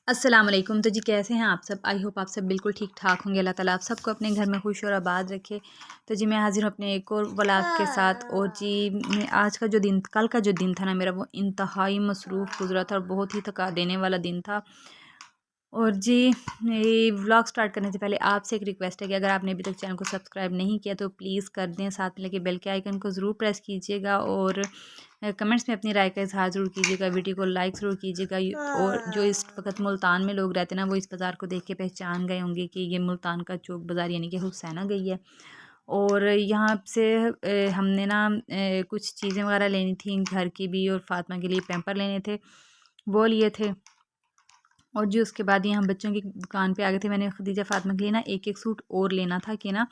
अस्सलाम वालेकुम। तो जी कैसे हैं आप सब? आई होप आप सब बिल्कुल ठीक ठाक होंगे। अल्लाह ताला आप सबको अपने घर में खुश और आबाद रखे। तो जी मैं हाज़िर हूँ अपने एक और व्लॉग के साथ। और जी आज का जो दिन, कल का जो दिन था ना मेरा, वो इंतहाई मसरूफ़ गुजरा था और बहुत ही थका देने वाला दिन था। और जी ये व्लॉग स्टार्ट करने से पहले आपसे एक रिक्वेस्ट है कि अगर आपने अभी तक चैनल को सब्सक्राइब नहीं किया तो प्लीज़ कर दें, साथ में लेके बेल के आइकन को ज़रूर प्रेस कीजिएगा और कमेंट्स में अपनी राय का इजहार ज़रूर कीजिएगा, वीडियो को लाइक ज़रूर कीजिएगा। और जो इस वक्त मुल्तान में लोग रहते हैं ना, वो इस बाज़ार को देख के पहचान गए होंगे कि ये मुल्तान का चौक बाज़ार यानी कि हुसैना गई है। और यहाँ से हमने ना कुछ चीज़ें वगैरह लेनी थी घर की भी, और फातिमा के लिए पैम्पर लेने थे, वो लिए थे। और जी उसके बाद यहाँ बच्चों की दुकान पे आ गए थे। मैंने खदीजा फातिमा के लिए ना एक एक सूट और लेना था कि ना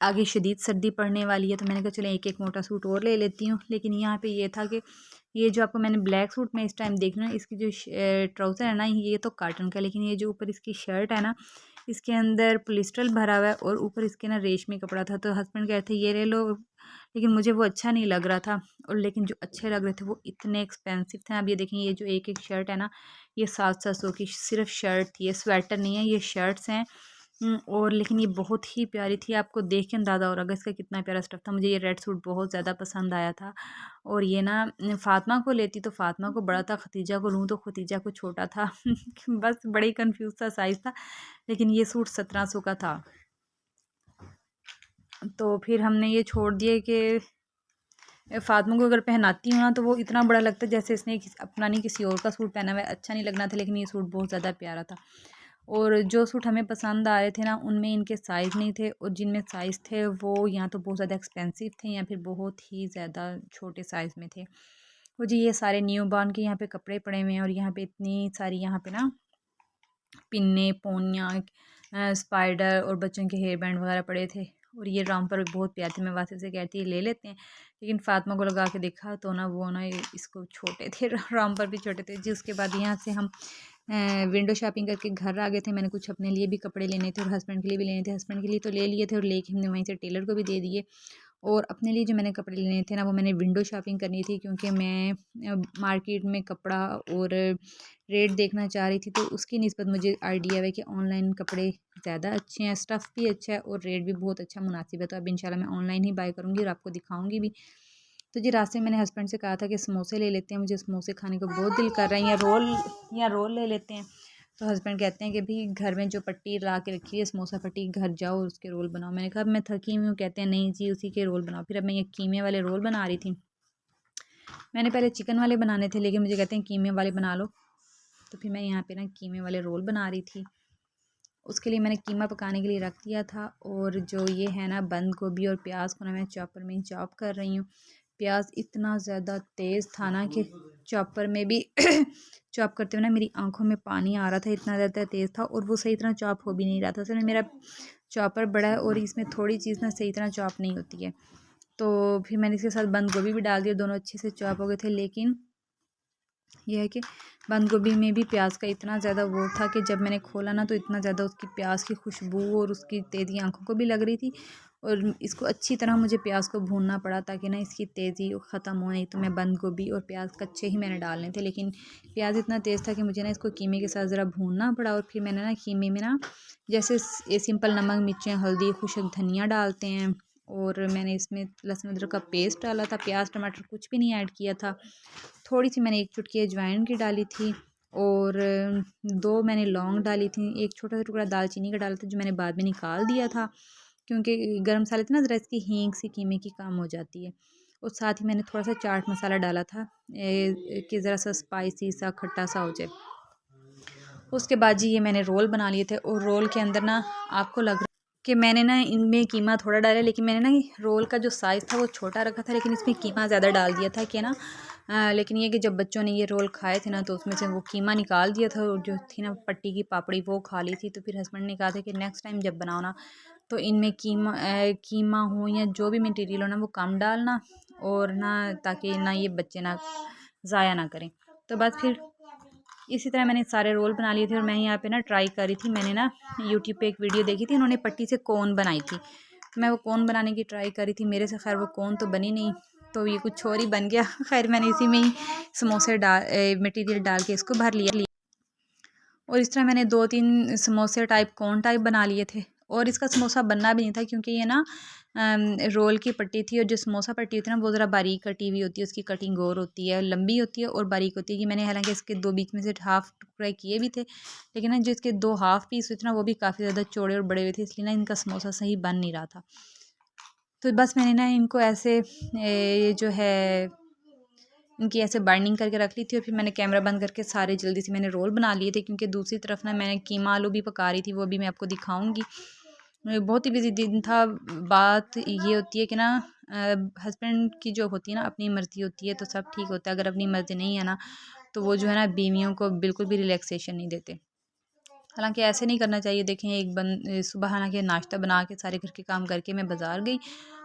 आगे शदीद सर्दी पड़ने वाली है, तो मैंने कहा चलो एक एक मोटा सूट और ले लेती हूँ। लेकिन यहाँ पे ये था कि ये जो आपको मैंने ब्लैक सूट में इस टाइम देख रहा हूँ, इसकी जो ट्राउज़र है ना, ये तो काटन का, लेकिन ये जो ऊपर इसकी शर्ट है ना, इसके अंदर पोलिस्टर भरा हुआ है और ऊपर इसके ना रेशमी कपड़ा था। तो हस्बैंड कह रहे थे ये ले लो, लेकिन मुझे वो अच्छा नहीं लग रहा था। और लेकिन जो अच्छे लग रहे थे वो इतने एक्सपेंसिव थे। अब ये देखें, ये जो एक एक शर्ट है ना, ये 700 की सिर्फ शर्ट थी, ये स्वेटर नहीं है, ये शर्ट्स हैं। और लेकिन ये बहुत ही प्यारी थी, आपको देख के अंदाज़ा हो रहा है इसका कितना प्यारा स्टफ़ था। मुझे ये रेड सूट बहुत ज़्यादा पसंद आया था। और ये ना फ़ातिमा को लेती तो फ़ातिमा को बड़ा था, खतीजा को लूँ तो खतीजा को छोटा था। बस बड़ा ही कन्फ्यूज़ था साइज़ था। लेकिन ये सूट 1700 का था। तो फिर हमने ये छोड़ दिए कि फ़ातिमा को अगर पहनाती हूँ ना, तो वो इतना बड़ा लगता है जैसे इसने अपना नहीं किसी और का सूट पहना हुआ है, अच्छा नहीं लगना था। लेकिन ये सूट बहुत ज़्यादा प्यारा था। और जो सूट हमें पसंद आ रहे थे ना, उनमें इनके साइज़ नहीं थे, और जिनमें साइज़ थे वो या तो बहुत ज़्यादा एक्सपेंसिव थे या फिर बहुत ही ज़्यादा छोटे साइज़ में थे। और जी ये सारे न्यू बॉर्न के यहाँ पे कपड़े पड़े हुए हैं, और यहाँ पे इतनी सारी यहाँ पे ना पिन्ने पोनियाँ स्पाइडर और बच्चों के हेयर बैंड वगैरह पड़े थे। और ये रामपर भी बहुत प्यारे थे। मैं वासिफ से कहती है ले लेते हैं, लेकिन फ़ातिमा को लगा के देखा तो ना वो ना इसको छोटे थे। रामपर भी छोटे थे जी। उसके बाद यहाँ से हम विंडो शॉपिंग करके घर आ गए थे। मैंने कुछ अपने लिए भी कपड़े लेने थे और हस्बैंड के लिए भी लेने थे। हस्बैंड के लिए तो ले लिए थे और लेके हमने वहीं से टेलर को भी दे दिए। और अपने लिए जो मैंने कपड़े लेने थे ना, वो मैंने विंडो शॉपिंग करनी थी, क्योंकि मैं मार्केट में कपड़ा और रेट देखना चाह रही थी। तो उसकी निस्बत मुझे आइडिया है कि ऑनलाइन कपड़े ज़्यादा अच्छे हैं, स्टफ़ भी अच्छा है और रेट भी बहुत अच्छा मुनासिब है। तो अब इंशाल्लाह मैं ऑनलाइन ही बाय करूँगी और आपको दिखाऊँगी भी। तो जी रास्ते में मैंने हस्बैंड से कहा था कि समोसे ले लेते हैं, मुझे समोसे खाने को बहुत दिल कर रहा है, या रोल ले लेते हैं। तो हस्बैंड कहते हैं कि भाई घर में जो पट्टी ला के रखी है समोसा पट्टी, घर जाओ और उसके रोल बनाओ। मैंने कहा अब मैं थकी हुई हूँ। कहते हैं नहीं जी उसी के रोल बनाओ। फिर अब मैं ये कीमे वाले रोल बना रही थी। मैंने पहले चिकन वाले बनाने थे, लेकिन मुझे कहते हैं कीमे वाले बना लो। तो फिर मैं यहाँ पे ना कीमे वाले रोल बना रही थी। उसके लिए मैंने कीमा पकाने के लिए रख दिया था। और जो ये है ना बंद गोभी और प्याज को ना मैं चॉपर में ही चॉप कर रही हूँ। प्याज इतना ज़्यादा तेज़ था ना कि चॉपर में भी चॉप करते हुए ना मेरी आंखों में पानी आ रहा था, इतना ज़्यादा तेज़ था। और वो सही तरह चॉप हो भी नहीं रहा था। असल में मेरा चॉपर बड़ा है और इसमें थोड़ी चीज़ ना सही तरह चॉप नहीं होती है। तो फिर मैंने इसके साथ बंद गोभी भी डाल दिया, दोनों अच्छे से चॉप हो गए थे। लेकिन यह है कि बंद गोभी में भी प्याज का इतना ज़्यादा वो था कि जब मैंने खोला ना, तो इतना ज़्यादा उसकी प्याज की खुशबू और उसकी तेज़ी आंखों को भी लग रही थी। और इसको अच्छी तरह मुझे प्याज को भूनना पड़ा ताकि ना इसकी तेज़ी ख़त्म हो। नहीं तो मैं बंद गोभी और प्याज कच्चे ही मैंने डालने थे, लेकिन प्याज इतना तेज़ था कि मुझे ना इसको कीमे के साथ ज़रा भूनना पड़ा। और फिर मैंने ना कीमे में ना जैसे ये सिंपल नमक मिर्चें हल्दी खुशक धनिया डालते हैं, और मैंने इसमें लहसुन अदरक का पेस्ट डाला था, प्याज टमाटर कुछ भी नहीं ऐड किया था। थोड़ी सी मैंने एक चुटकी अजवाइन की डाली थी, और दो मैंने लौंग डाली थी, एक छोटा सा टुकड़ा दालचीनी का डाला था जो मैंने बाद में निकाल दिया था, क्योंकि गर्म मसाले थे ना, ज़रा इसकी हींग सी कीमे की काम हो जाती है। और साथ ही मैंने थोड़ा सा चाट मसाला डाला था कि ज़रा सा स्पाइसी सा खट्टा सा हो जाए। उसके बाद जी ये मैंने रोल बना लिए थे, और रोल के अंदर ना आपको लग रहा कि मैंने ना इनमें कीमा थोड़ा डाला, लेकिन मैंने ना रोल का जो साइज़ था वो छोटा रखा था, लेकिन इसमें कीमा ज़्यादा डाल दिया था कि ना लेकिन ये कि जब बच्चों ने ये रोल खाए थे ना, तो उसमें से वो कीमा निकाल दिया था, और जो थी ना पट्टी की पापड़ी वो खा ली थी। तो फिर हस्बैंड ने कहा था कि नेक्स्ट टाइम जब बनाओ ना, तो इनमें कीमा हो या जो भी मटेरियल हो ना, वो कम डालना, और ना ताकि ना ये बच्चे ना ज़ाया ना करें। तो बस फिर इसी तरह मैंने सारे रोल बना लिए थे। और मैं यहाँ पे ना ट्राई कर रही थी, मैंने ना यूट्यूब पे एक वीडियो देखी थी, उन्होंने पट्टी से कोन बनाई थी। मैं वो कोन बनाने की ट्राई कर रही थी, मेरे से खैर वो कोन तो बनी नहीं, तो ये कुछ और ही बन गया। खैर मैंने इसी में ही समोसे मटेरियल डाल के इसको भर लिया। और इस तरह मैंने 2-3 समोसे टाइप कोन टाइप बना लिए थे। और इसका समोसा बनना भी नहीं था क्योंकि ये ना रोल की पट्टी थी, और जो समोसा पट्टी होती है ना वो ज़रा बारीक कटी हुई होती है, उसकी कटिंग और होती है, लंबी होती है और बारीक होती है। कि मैंने हालांकि इसके 2 बीच में से हाफ़ टुकड़े किए भी थे, लेकिन ना जो इसके 2 हाफ़ पीस हुए थे ना वो भी काफ़ी ज़्यादा चौड़े और बड़े हुए थे, इसलिए ना इनका समोसा सही बन नहीं रहा था। तो बस मैंने ना इनको ऐसे ये जो है इनकी ऐसे बाइंडिंग करके रख ली थी, और फिर मैंने कैमरा बंद करके सारे जल्दी से मैंने रोल बना लिए थे, क्योंकि दूसरी तरफ ना मैंने कीमा आलू भी पका रही थी, वो भी मैं आपको दिखाऊंगी। बहुत ही बिजी दिन था। बात ये होती है कि ना हस्बैंड की जो होती है ना अपनी मर्ज़ी होती है तो सब ठीक होता है, अगर अपनी मर्ज़ी नहीं है ना तो वो जो है ना बीवियों को बिल्कुल भी रिलैक्सेशन नहीं देते। हालांकि ऐसे नहीं करना चाहिए। देखें सुबह हालांकि नाश्ता बना के सारे घर के काम करके मैं बाज़ार गई,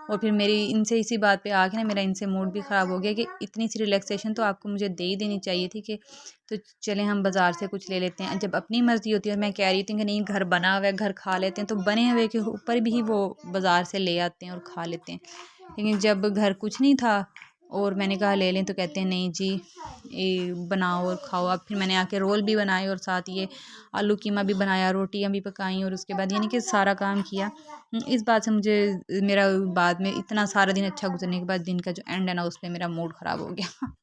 और फिर मेरी इनसे इसी बात पे आके ना मेरा इनसे मूड भी ख़राब हो गया कि इतनी सी रिलैक्सेशन तो आपको मुझे दे ही देनी चाहिए थी कि तो चलें हम बाज़ार से कुछ ले लेते हैं। जब अपनी मर्ज़ी होती है, मैं कह रही थी कि नहीं घर बना हुआ है, घर खा लेते हैं, तो बने हुए के ऊपर भी वो बाज़ार से ले आते हैं और खा लेते हैं। लेकिन जब घर कुछ नहीं था और मैंने कहा ले लें, तो कहते हैं नहीं जी ये बनाओ और खाओ। अब फिर मैंने आके रोल भी बनाए और साथ ये आलू कीमा भी बनाया, रोटियां भी पकाई, और उसके बाद यानी कि सारा काम किया। इस बात से मुझे मेरा बाद में इतना सारा दिन अच्छा गुजरने के बाद दिन का जो एंड है ना उस पर मेरा मूड ख़राब हो गया।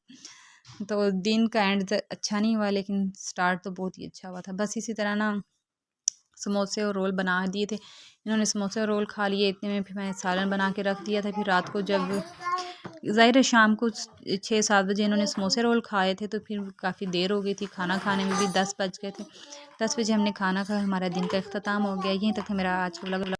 तो दिन का एंड अच्छा नहीं हुआ, लेकिन स्टार्ट तो बहुत ही अच्छा हुआ था। बस इसी तरह ना समोसे और रोल बना दिए थे। इन्होंने समोसे और रोल खा लिए, इतने में फिर मैंने सालन बना के रख दिया था। फिर रात को जब ज़ाहिर है शाम को 6-7 बजे इन्होंने समोसे रोल खाए थे, तो फिर काफ़ी देर हो गई थी। खाना खाने में भी 10 बज गए थे। 10 बजे हमने खाना खाया, हमारा दिन का अख्ताम हो गया। यहीं तक है मेरा आज का व्लॉग।